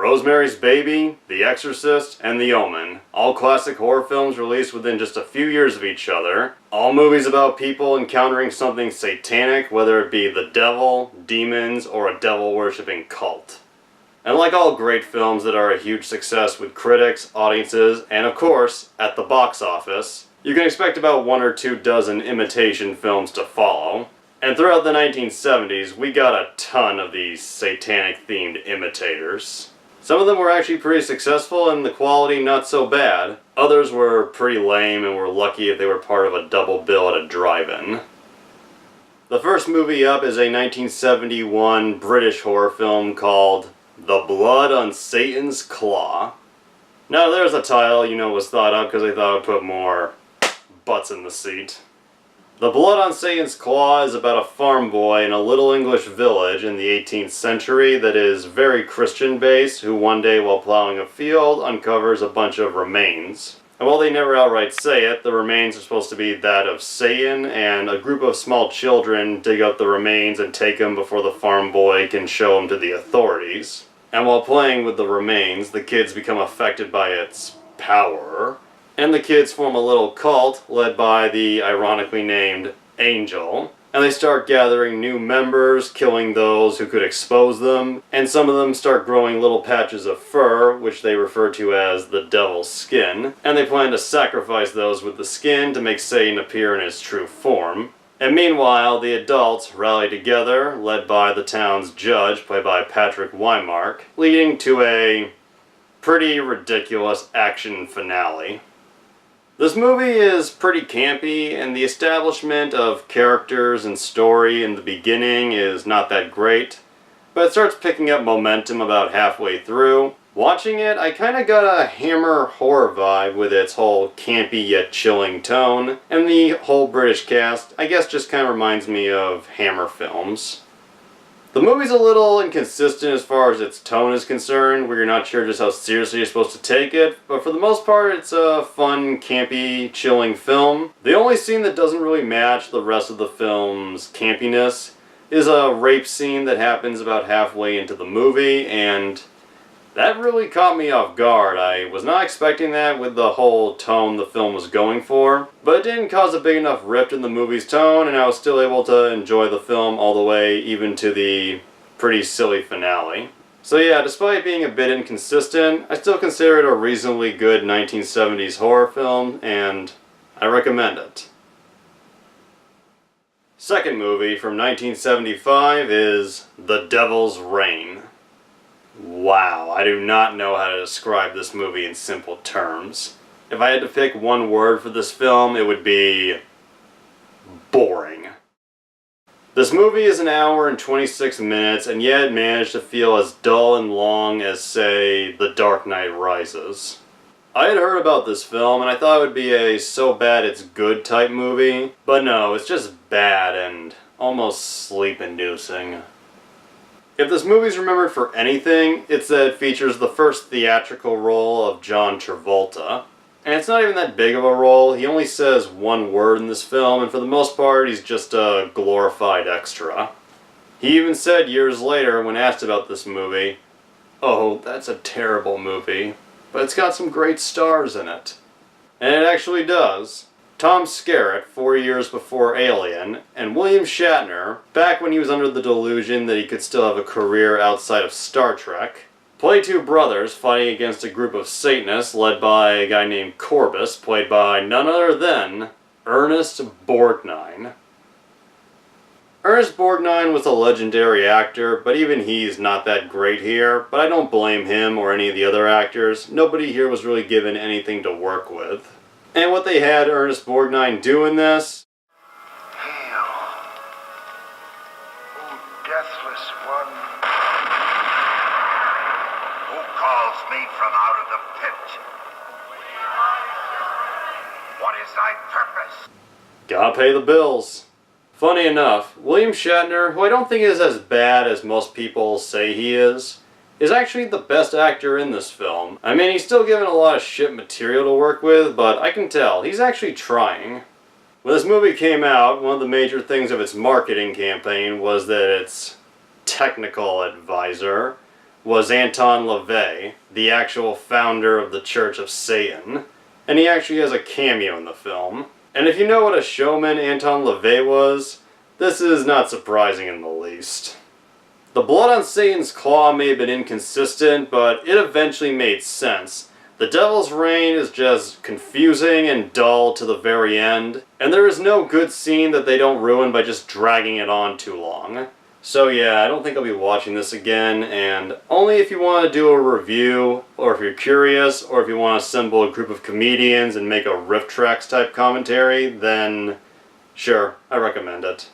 Rosemary's Baby, The Exorcist, and The Omen. All classic horror films released within just a few years of each other. All movies about people encountering something satanic, whether it be the devil, demons, or a devil-worshipping cult. And like all great films that are a huge success with critics, audiences, and of course, at the box office, you can expect about 1 or 2 dozen imitation films to follow. And throughout the 1970s, we got a ton of these satanic-themed imitators. Some of them were actually pretty successful and the quality not so bad. Others were pretty lame and were lucky if they were part of a double bill at a drive-in. The first movie up is a 1971 British horror film called The Blood on Satan's Claw. Now there's a title was thought up because they thought it would put more butts in the seat. The Blood on Satan's Claw is about a farm boy in a little English village in the 18th century that is very Christian-based, who one day while plowing a field uncovers a bunch of remains. And while they never outright say it, the remains are supposed to be that of Satan, and a group of small children dig up the remains and take them before the farm boy can show them to the authorities. And while playing with the remains, the kids become affected by its power. And the kids form a little cult led by the ironically named Angel. And they start gathering new members, killing those who could expose them. And some of them start growing little patches of fur, which they refer to as the devil's skin. And they plan to sacrifice those with the skin to make Satan appear in his true form. And meanwhile, the adults rally together, led by the town's judge, played by Patrick Wymark, leading to a pretty ridiculous action finale. This movie is pretty campy, and the establishment of characters and story in the beginning is not that great, but it starts picking up momentum about halfway through. Watching it, I kinda got a Hammer horror vibe with its whole campy yet chilling tone, and the whole British cast, I guess, just kinda reminds me of Hammer films. The movie's a little inconsistent as far as its tone is concerned, where you're not sure just how seriously you're supposed to take it, but for the most part it's a fun, campy, chilling film. The only scene that doesn't really match the rest of the film's campiness is a rape scene that happens about halfway into the movie, and that really caught me off guard. I was not expecting that with the whole tone the film was going for, but it didn't cause a big enough rift in the movie's tone, and I was still able to enjoy the film all the way, even to the pretty silly finale. So yeah, despite being a bit inconsistent, I still consider it a reasonably good 1970s horror film, and I recommend it. Second movie from 1975 is The Devil's Reign. Wow, I do not know how to describe this movie in simple terms. If I had to pick one word for this film, it would be boring. This movie is 1 hour and 26 minutes, and yet it managed to feel as dull and long as, say, The Dark Knight Rises. I had heard about this film, and I thought it would be a so bad it's good type movie, but no, it's just bad and almost sleep-inducing. If this movie's remembered for anything, it's that it features the first theatrical role of John Travolta. And it's not even that big of a role. He only says one word in this film, and for the most part, he's just a glorified extra. He even said years later, when asked about this movie, "Oh, that's a terrible movie, but it's got some great stars in it." And it actually does. Tom Skerritt, 4 years before Alien, and William Shatner, back when he was under the delusion that he could still have a career outside of Star Trek, play two brothers fighting against a group of Satanists led by a guy named Corbus, played by none other than Ernest Borgnine. Ernest Borgnine was a legendary actor, but even he's not that great here, but I don't blame him or any of the other actors. Nobody here was really given anything to work with. And what they had Ernest Borgnine do in this... Hail, O deathless one, who calls me from out of the pit? What is thy purpose? Gotta pay the bills. Funny enough, William Shatner, who I don't think is as bad as most people say he is actually the best actor in this film. I mean, he's still given a lot of shit material to work with, but I can tell he's actually trying. When this movie came out, one of the major things of its marketing campaign was that its technical advisor was Anton LaVey, the actual founder of the Church of Satan. And he actually has a cameo in the film. And if you know what a showman Anton LaVey was, this is not surprising in the least. The blood on Satan's claw may have been inconsistent, but it eventually made sense. The Devil's Reign is just confusing and dull to the very end, and there is no good scene that they don't ruin by just dragging it on too long. So yeah, I don't think I'll be watching this again, and only if you want to do a review, or if you're curious, or if you want to assemble a group of comedians and make a riff tracks type commentary, then sure, I recommend it.